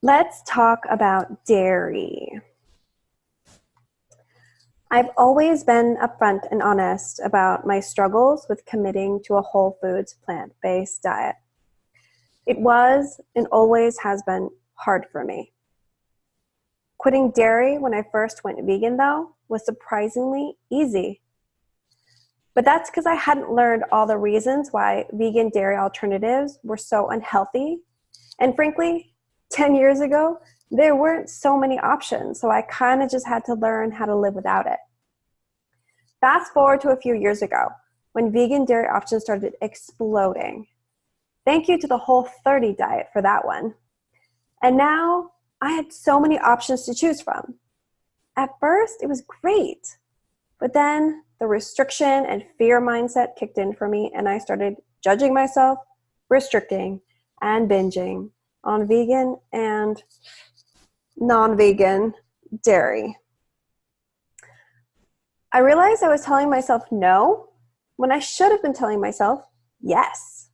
Let's talk about dairy. I've always been upfront and honest about my struggles with committing to a whole foods, plant-based diet. It was and always has been hard for me. Quitting dairy when I first went vegan, though, was surprisingly easy. But that's because I hadn't learned all the reasons why vegan dairy alternatives were so unhealthy. And frankly, 10 years ago, there weren't so many options, so I kind of just had to learn how to live without it. Fast forward to a few years ago, when vegan dairy options started exploding. Thank you to the Whole30 diet for that one. And now I had so many options to choose from. At first, it was great, but then the restriction and fear mindset kicked in for me, and I started judging myself, restricting, and binging on vegan and non-vegan dairy. I realized I was telling myself no when I should have been telling myself yes.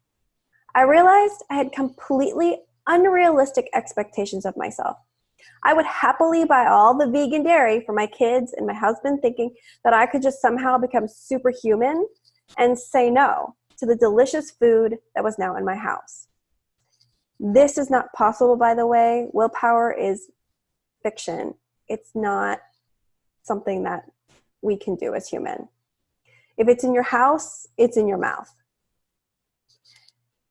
I realized I had completely unrealistic expectations of myself. I would happily buy all the vegan dairy for my kids and my husband, thinking that I could just somehow become superhuman and say no to the delicious food that was now in my house. This is not possible, by the way. Willpower is fiction. It's not something that we can do as human. If it's in your house, it's in your mouth.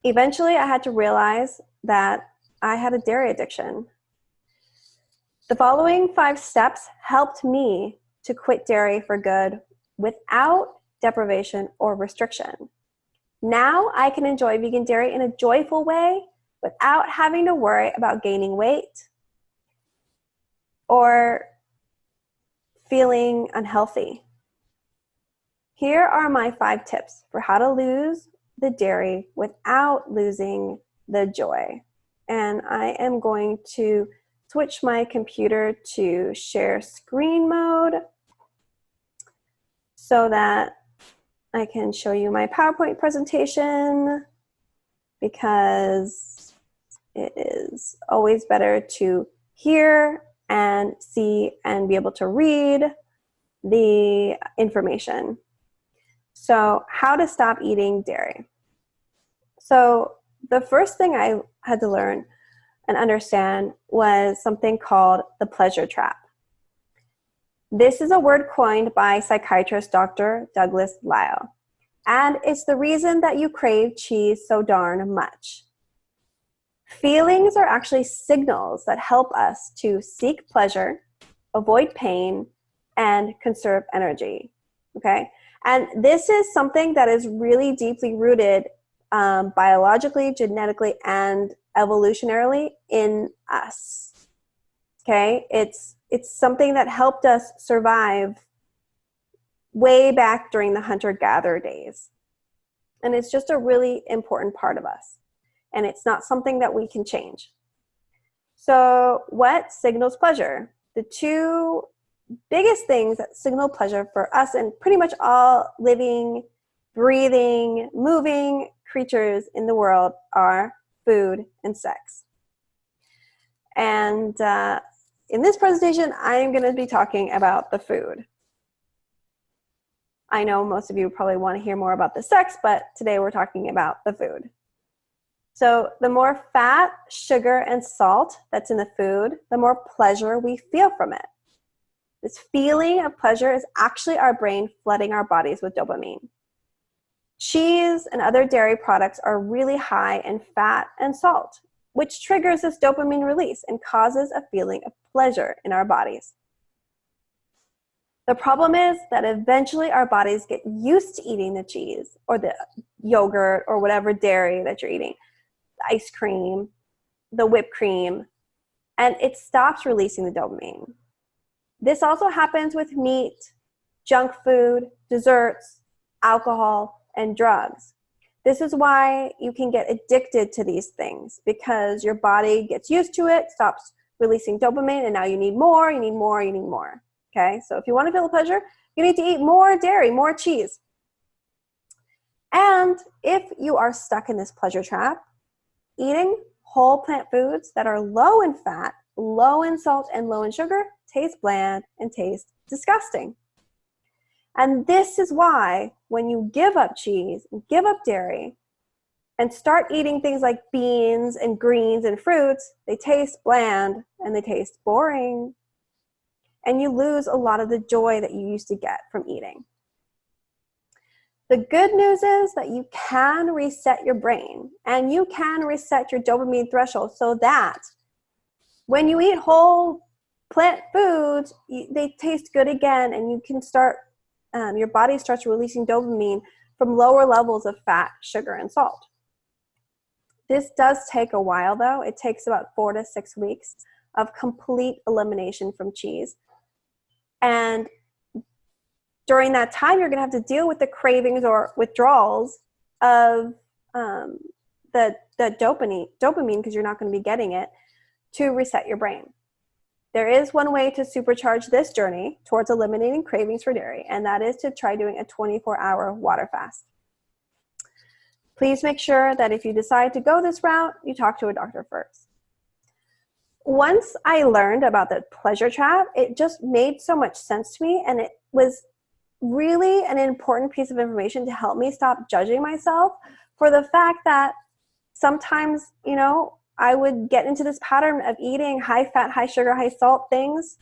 Eventually, I had to realize that I had a dairy addiction. The following 5 steps helped me to quit dairy for good without deprivation or restriction. Now I can enjoy vegan dairy in a joyful way without having to worry about gaining weight or feeling unhealthy. Here are my 5 tips for how to lose the dairy without losing the joy. And I am going to switch my computer to share screen mode so that I can show you my PowerPoint presentation, because it is always better to hear and see and be able to read the information. So, how to stop eating dairy. So, the first thing I had to learn and understand was something called the pleasure trap. This is a word coined by psychiatrist Dr. Douglas Lyle, and it's the reason that you crave cheese so darn much. Feelings are actually signals that help us to seek pleasure, avoid pain, and conserve energy, okay? And this is something that is really deeply rooted biologically, genetically, and evolutionarily in us, okay? It's something that helped us survive way back during the hunter-gatherer days. And it's just a really important part of us. And it's not something that we can change. So what signals pleasure? The 2 biggest things that signal pleasure for us and pretty much all living, breathing, moving creatures in the world are food and sex. And in this presentation, I'm going to be talking about the food. I know most of you probably want to hear more about the sex, but today we're talking about the food. So the more fat, sugar, and salt that's in the food, the more pleasure we feel from it. This feeling of pleasure is actually our brain flooding our bodies with dopamine. Cheese and other dairy products are really high in fat and salt, which triggers this dopamine release and causes a feeling of pleasure in our bodies. The problem is that eventually our bodies get used to eating the cheese or the yogurt or whatever dairy that you're eating, the ice cream, the whipped cream, and it stops releasing the dopamine. This also happens with meat, junk food, desserts, alcohol, and drugs. This is why you can get addicted to these things, because your body gets used to it, stops releasing dopamine, and now you need more, you need more, you need more. Okay, so if you want to feel the pleasure, you need to eat more dairy, more cheese. And if you are stuck in this pleasure trap, eating whole plant foods that are low in fat, low in salt, and low in sugar taste bland and taste disgusting. And this is why when you give up cheese, give up dairy, and start eating things like beans and greens and fruits, they taste bland and they taste boring. And you lose a lot of the joy that you used to get from eating. The good news is that you can reset your brain and you can reset your dopamine threshold so that when you eat whole plant foods, they taste good again, and you can start, your body starts releasing dopamine from lower levels of fat, sugar, and salt. This does take a while, though. It takes about 4 to 6 weeks of complete elimination from cheese. And during that time, you're going to have to deal with the cravings or withdrawals of the dopamine because you're not going to be getting it to reset your brain. There is one way to supercharge this journey towards eliminating cravings for dairy, and that is to try doing a 24-hour water fast. Please make sure that if you decide to go this route, you talk to a doctor first. Once I learned about the pleasure trap, it just made so much sense to me, and it was really an important piece of information to help me stop judging myself for the fact that sometimes, I would get into this pattern of eating high fat, high sugar, high salt things.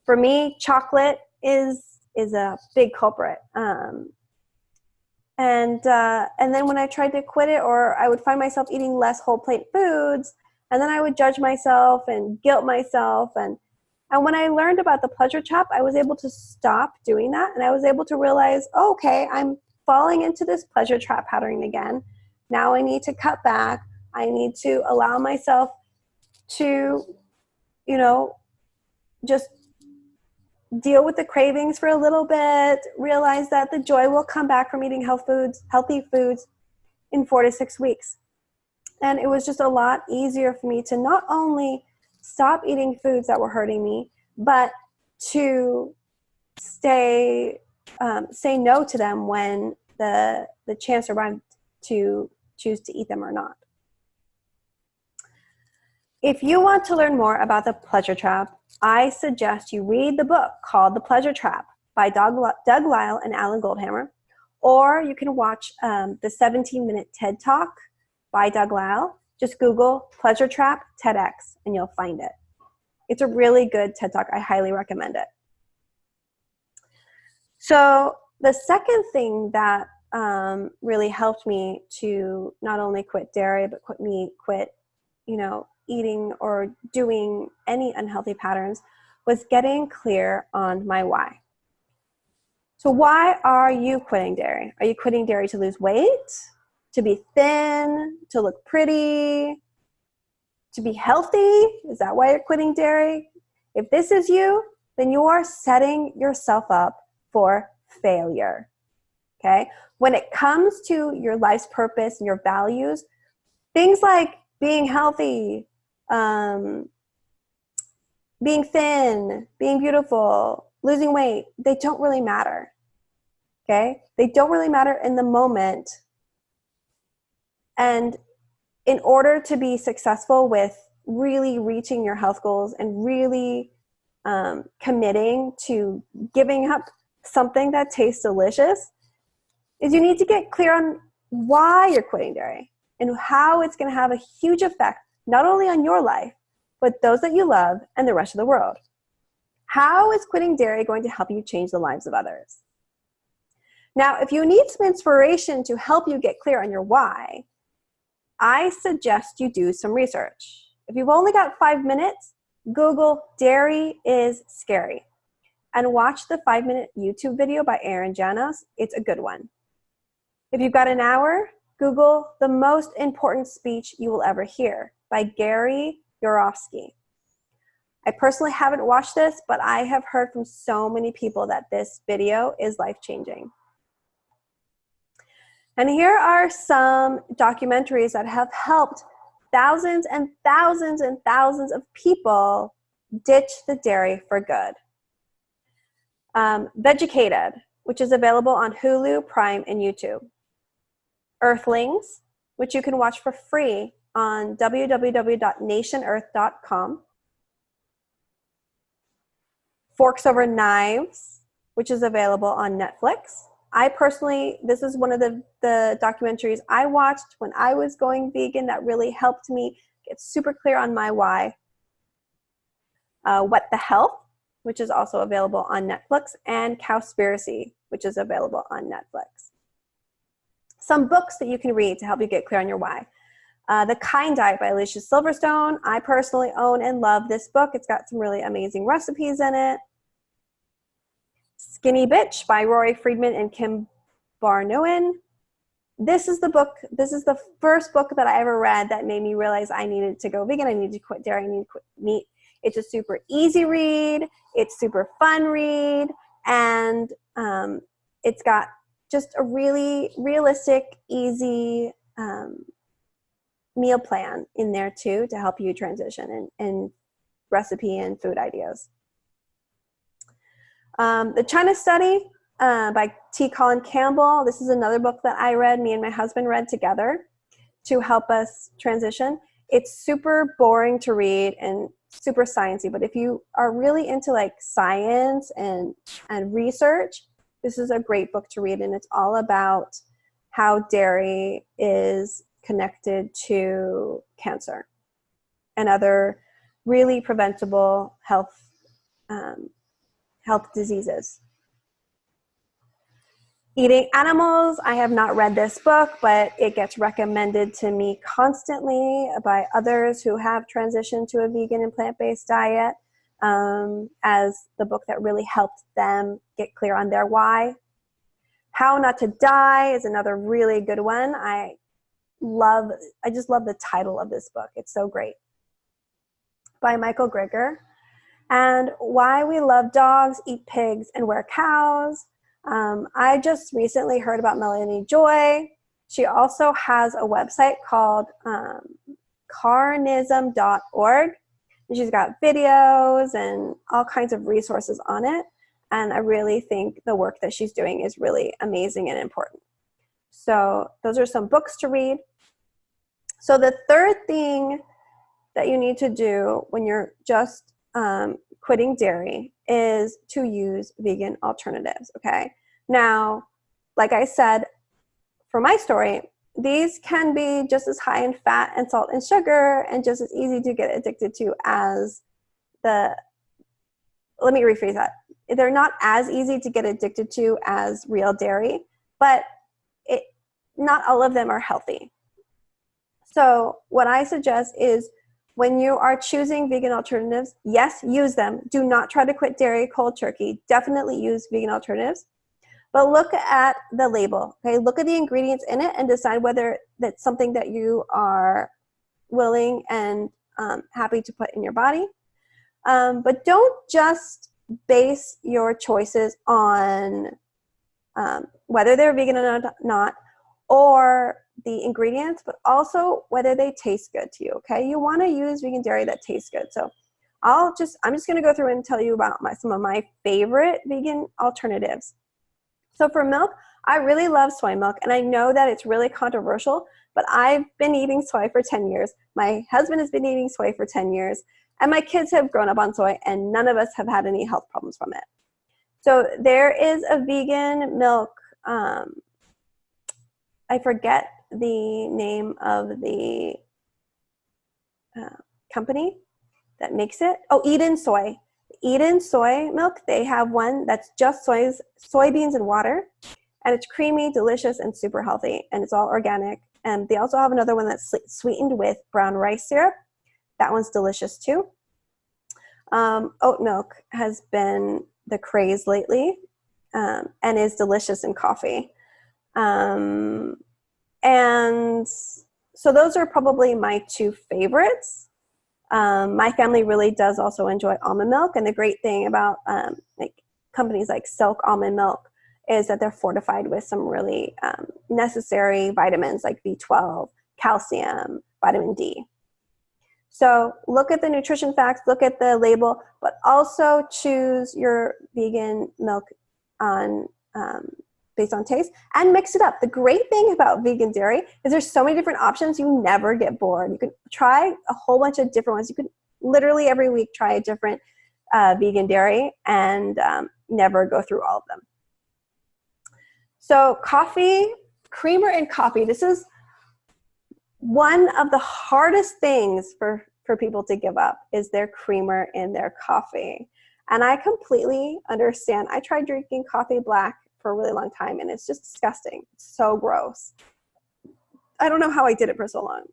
For me, chocolate is a big culprit. And then when I tried to quit it, or I would find myself eating less whole plant foods, and then I would judge myself and guilt myself. And when I learned about the pleasure trap, I was able to stop doing that. And I was able to realize, okay, I'm falling into this pleasure trap pattern again. Now I need to cut back. I need to allow myself to, just deal with the cravings for a little bit, realize that the joy will come back from eating healthy foods in 4 to 6 weeks. And it was just a lot easier for me to not only stop eating foods that were hurting me, but to say no to them when the chance arrived to choose to eat them or not. If you want to learn more about the pleasure trap, I suggest you read the book called The Pleasure Trap by Doug Lisle and Alan Goldhammer, or you can watch the 17-minute TED Talk by Doug Lisle. Just Google Pleasure Trap TEDx and you'll find it. It's a really good TED Talk. I highly recommend it. So the second thing that really helped me to not only quit dairy, but quit eating or doing any unhealthy patterns was getting clear on my why. So why are you quitting dairy? Are you quitting dairy to lose weight, to be thin, to look pretty, to be healthy? Is that why you're quitting dairy? If this is you, then you are setting yourself up for failure. Okay? When it comes to your life's purpose and your values, things like being healthy, being thin, being beautiful, losing weight, they don't really matter. Okay? They don't really matter in the moment. And in order to be successful with really reaching your health goals and really committing to giving up something that tastes delicious, is you need to get clear on why you're quitting dairy and how it's going to have a huge effect, not only on your life, but those that you love and the rest of the world. How is quitting dairy going to help you change the lives of others? Now, if you need some inspiration to help you get clear on your why, I suggest you do some research. If you've only got 5 minutes, Google "dairy is scary" and watch the 5-minute YouTube video by Aaron Janos. It's a good one. If you've got an hour, Google "the most important speech you will ever hear" by Gary Yourofsky. I personally haven't watched this, but I have heard from so many people that this video is life-changing. And here are some documentaries that have helped thousands and thousands and thousands of people ditch the dairy for good. Vegucated, which is available on Hulu, Prime, and YouTube. Earthlings, which you can watch for free on www.nationearth.com. Forks Over Knives, which is available on Netflix. I personally, this is one of the documentaries I watched when I was going vegan that really helped me get super clear on my why. What the Health, which is also available on Netflix, and Cowspiracy, which is available on Netflix. Some books that you can read to help you get clear on your why. The Kind Diet by Alicia Silverstone. I personally own and love this book. It's got some really amazing recipes in it. Skinny Bitch by Rory Friedman and Kim Barnowen. This is the first book that I ever read that made me realize I needed to go vegan. I needed to quit dairy. I needed to quit meat. It's a super easy read. It's super fun read. And it's got just a really realistic, easy meal plan in there too to help you transition and recipe and food ideas. The China Study by T. Colin Campbell. This is another book that I read, me and my husband read together to help us transition. It's super boring to read and super sciencey, but if you are really into like science and research, this is a great book to read, and it's all about how dairy is connected to cancer and other really preventable health diseases. Eating Animals. I have not read this book, but it gets recommended to me constantly by others who have transitioned to a vegan and plant-based diet as the book that really helped them get clear on their why. How Not to Die is another really good one. I just love the title of this book. It's so great. By Michael Greger. And Why We Love Dogs, Eat Pigs, and Wear Cows. I just recently heard about Melanie Joy. She also has a website called carnism.org. And she's got videos and all kinds of resources on it. And I really think the work that she's doing is really amazing and important. So those are some books to read. So the third thing that you need to do when you're just quitting dairy is to use vegan alternatives, okay? Now, like I said, for my story, these can be just as high in fat and salt and sugar and just as easy to get addicted to as let me rephrase that. They're not as easy to get addicted to as real dairy, but not all of them are healthy. So what I suggest is when you are choosing vegan alternatives, yes, use them. Do not try to quit dairy cold turkey. Definitely use vegan alternatives. But look at the label, okay? Look at the ingredients in it and decide whether that's something that you are willing and happy to put in your body. But don't just base your choices on whether they're vegan or not, or the ingredients, but also whether they taste good to you, okay? You want to use vegan dairy that tastes good. So I'm just going to go through and tell you about some of my favorite vegan alternatives. So for milk, I really love soy milk, and I know that it's really controversial, but I've been eating soy for 10 years. My husband has been eating soy for 10 years, and my kids have grown up on soy, and none of us have had any health problems from it. So there is a vegan milk, I forget the name of the company that makes it. Oh, Eden Soy. Eden Soy Milk, they have one that's just soybeans and water, and it's creamy, delicious, and super healthy, and it's all organic. And they also have another one that's sweetened with brown rice syrup. That one's delicious too. Oat milk has been the craze lately, and is delicious in coffee. And so those are probably my two favorites. My family really does also enjoy almond milk, and the great thing about like companies like Silk Almond Milk is that they're fortified with some really necessary vitamins like B12, calcium, vitamin D. So look at the nutrition facts, look at the label, but also choose your vegan milk on based on taste, and mix it up. The great thing about vegan dairy is there's so many different options, you never get bored. You can try a whole bunch of different ones. You could literally every week try a different vegan dairy and never go through all of them. So coffee, creamer in coffee. This is one of the hardest things for people to give up, is their creamer in their coffee. And I completely understand. I tried drinking coffee black for a really long time, and it's just disgusting. It's so gross. I don't know how I did it for so long.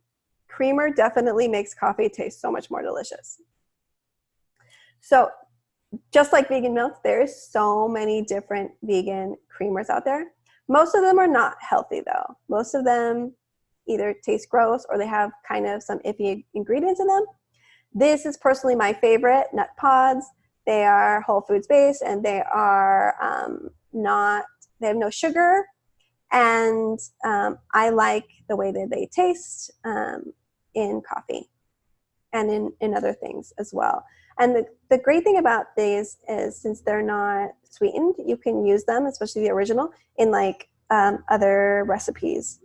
Creamer definitely makes coffee taste so much more delicious. So just like vegan milk, there's so many different vegan creamers out there. Most of them are not healthy though. Most of them either taste gross or they have kind of some iffy ingredients in them. This is personally my favorite, Nut Pods. They are whole foods based, and they are they have no sugar, and I like the way that they taste in coffee and in other things as well. And the great thing about these is, since they're not sweetened, you can use them, especially the original, in like other recipes,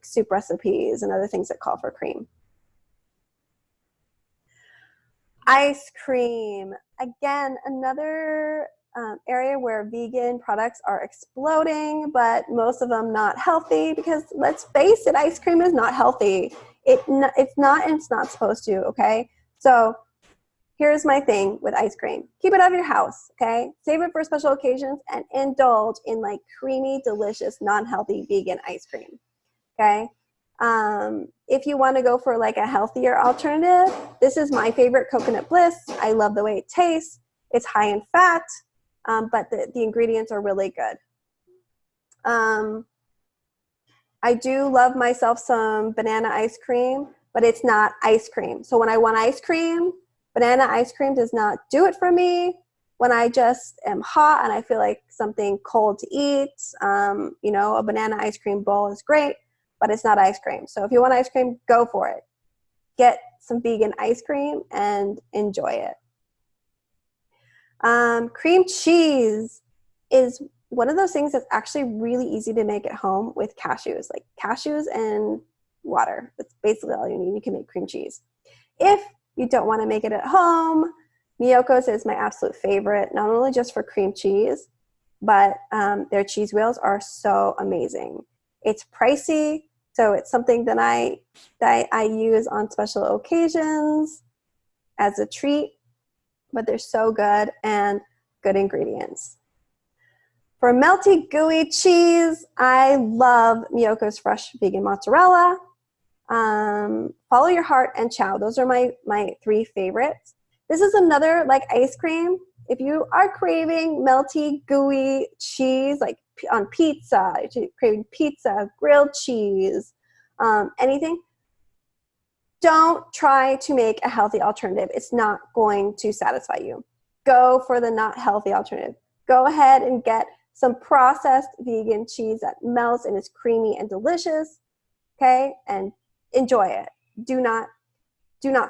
soup recipes and other things that call for cream. Ice cream. Again, another area where vegan products are exploding, but most of them not healthy, because let's face it, ice cream is not healthy. It's not, and it's not supposed to, okay? So here's my thing with ice cream. Keep it out of your house, okay? Save it for special occasions and indulge in like creamy, delicious, non-healthy vegan ice cream, okay? If you want to go for like a healthier alternative, this is my favorite, Coconut Bliss. I love the way it tastes. It's high in fat, but the ingredients are really good. I do love myself some banana ice cream, but it's not ice cream. So when I want ice cream, banana ice cream does not do it for me. When I just am hot and I feel like something cold to eat, you know, a banana ice cream bowl is great, but it's not ice cream. So if you want ice cream, go for it. Get some vegan ice cream and enjoy it. Cream cheese is one of those things that's actually really easy to make at home with cashews, like cashews and water. That's basically all you need. You can make cream cheese. If you don't want to make it at home, Miyoko's is my absolute favorite, not only just for cream cheese, but their cheese wheels are so amazing. It's pricey, so it's something that I use on special occasions as a treat, but they're so good and good ingredients. For melty, gooey cheese, I love Miyoko's Fresh Vegan Mozzarella. Follow Your Heart and Chow. Those are my three favorites. This is another like ice cream. If you are craving melty, gooey cheese, like on pizza, if you're craving pizza, grilled cheese, anything, don't try to make a healthy alternative. It's not going to satisfy you. Go for the not healthy alternative. Go ahead and get some processed vegan cheese that melts and is creamy and delicious, okay? And enjoy it. Do not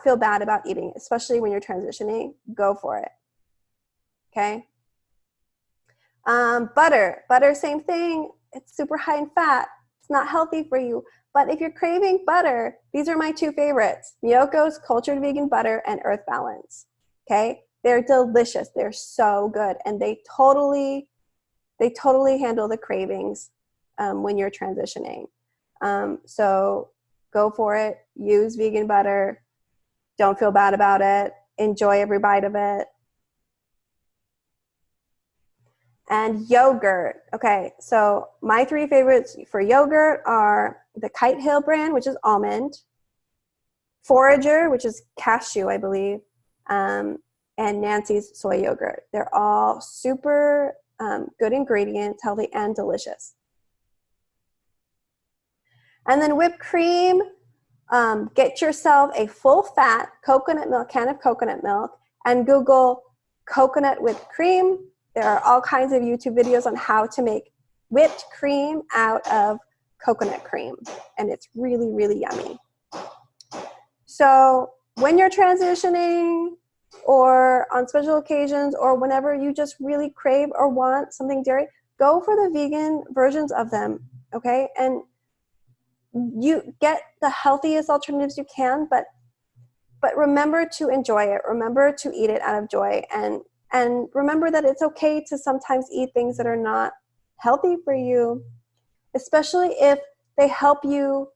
feel bad about eating it, especially when you're transitioning. Go for it, okay? Butter, same thing. It's super high in fat. It's not healthy for you. But if you're craving butter, these are my two favorites, Miyoko's Cultured Vegan Butter and Earth Balance, okay? They're delicious. They're so good. And they totally handle the cravings when you're transitioning. So go for it. Use vegan butter. Don't feel bad about it. Enjoy every bite of it. And yogurt. Okay, so my three favorites for yogurt are the Kite Hill brand, which is almond, Forager, which is cashew, I believe, and Nancy's soy yogurt. They're all super good ingredients, healthy and delicious. And then whipped cream. Get yourself a full-fat coconut milk, can of coconut milk, and Google coconut whipped cream. There are all kinds of YouTube videos on how to make whipped cream out of coconut cream, and it's really, really yummy. So when you're transitioning or on special occasions or whenever you just really crave or want something dairy, go for the vegan versions of them, okay? And you get the healthiest alternatives you can, but remember to enjoy it. Remember to eat it out of joy, and remember that it's okay to sometimes eat things that are not healthy for you, especially if they help you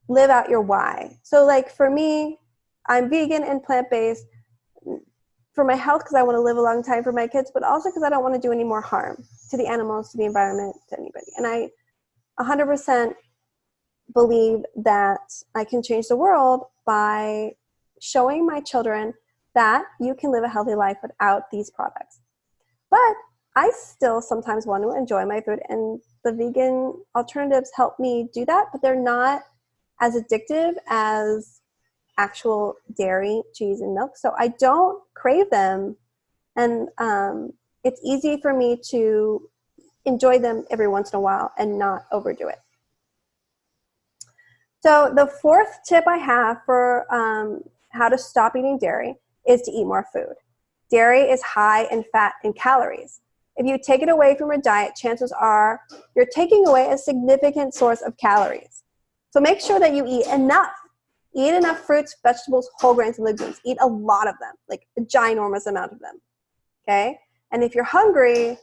live out your why. So like for me, I'm vegan and plant-based for my health because I want to live a long time for my kids, but also because I don't want to do any more harm to the animals, to the environment, to anybody. And I 100% believe that I can change the world by showing my children that you can live a healthy life without these products. But I still sometimes want to enjoy my food, and the vegan alternatives help me do that, but they're not as addictive as actual dairy, cheese, and milk. So I don't crave them, and it's easy for me to enjoy them every once in a while and not overdo it. So the fourth tip I have for how to stop eating dairy is to eat more food. Dairy is high in fat and calories. If you take it away from your diet, chances are you're taking away a significant source of calories. So make sure that you eat enough. Eat enough fruits, vegetables, whole grains, and legumes. Eat a lot of them, like a ginormous amount of them, okay? And if you're hungry,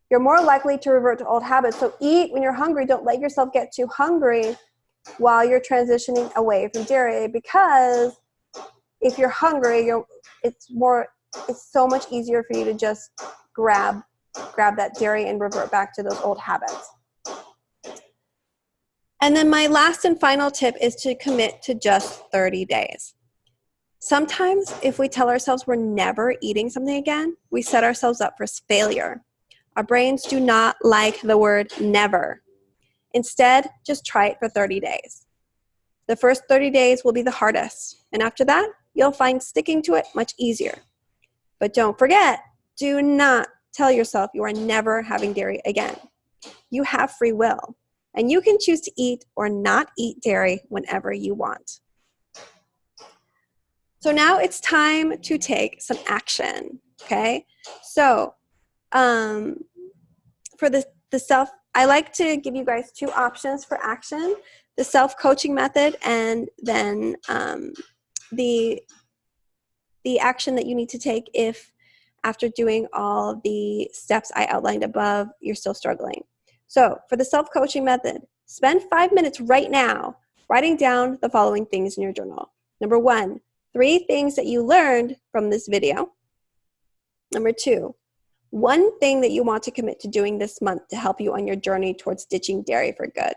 you're more likely to revert to old habits. So eat when you're hungry. Don't let yourself get too hungry while you're transitioning away from dairy, because if you're hungry, it's so much easier for you to just grab that dairy and revert back to those old habits. And then my last and final tip is to commit to just 30 days. Sometimes if we tell ourselves we're never eating something again, we set ourselves up for failure. Our brains do not like the word never. Instead, just try it for 30 days. The first 30 days will be the hardest, and after that, you'll find sticking to it much easier. But don't forget, do not tell yourself you are never having dairy again. You have free will, and you can choose to eat or not eat dairy whenever you want. So now it's time to take some action, okay? So for the self, I like to give you guys two options for action: the self-coaching method, and then the action that you need to take if after doing all the steps I outlined above, you're still struggling. So for the self-coaching method, spend 5 minutes right now writing down the following things in your journal. Number 1, 3 things that you learned from this video. Number 2, 1 thing that you want to commit to doing this month to help you on your journey towards ditching dairy for good.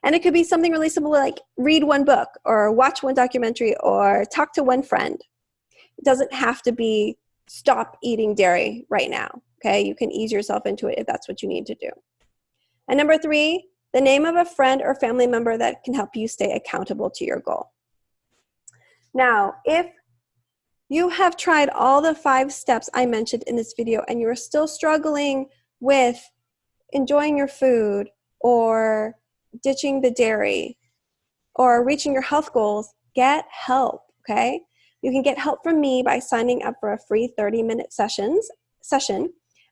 And it could be something really simple like read 1 book or watch 1 documentary or talk to 1 friend. It doesn't have to be stop eating dairy right now, okay? You can ease yourself into it if that's what you need to do. And number 3, the name of a friend or family member that can help you stay accountable to your goal. Now, if you have tried all the 5 steps I mentioned in this video and you're still struggling with enjoying your food or ditching the dairy or reaching your health goals, get help, okay? You can get help from me by signing up for a free 30-minute session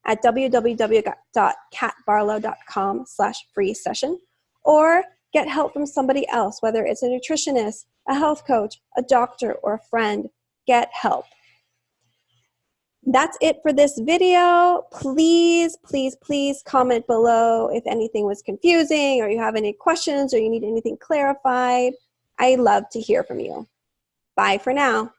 at www.katbarlow.com/free session, or get help from somebody else, whether it's a nutritionist, a health coach, a doctor, or a friend. Get help. That's it for this video. Please, please, please comment below if anything was confusing or you have any questions or you need anything clarified. I love to hear from you. Bye for now.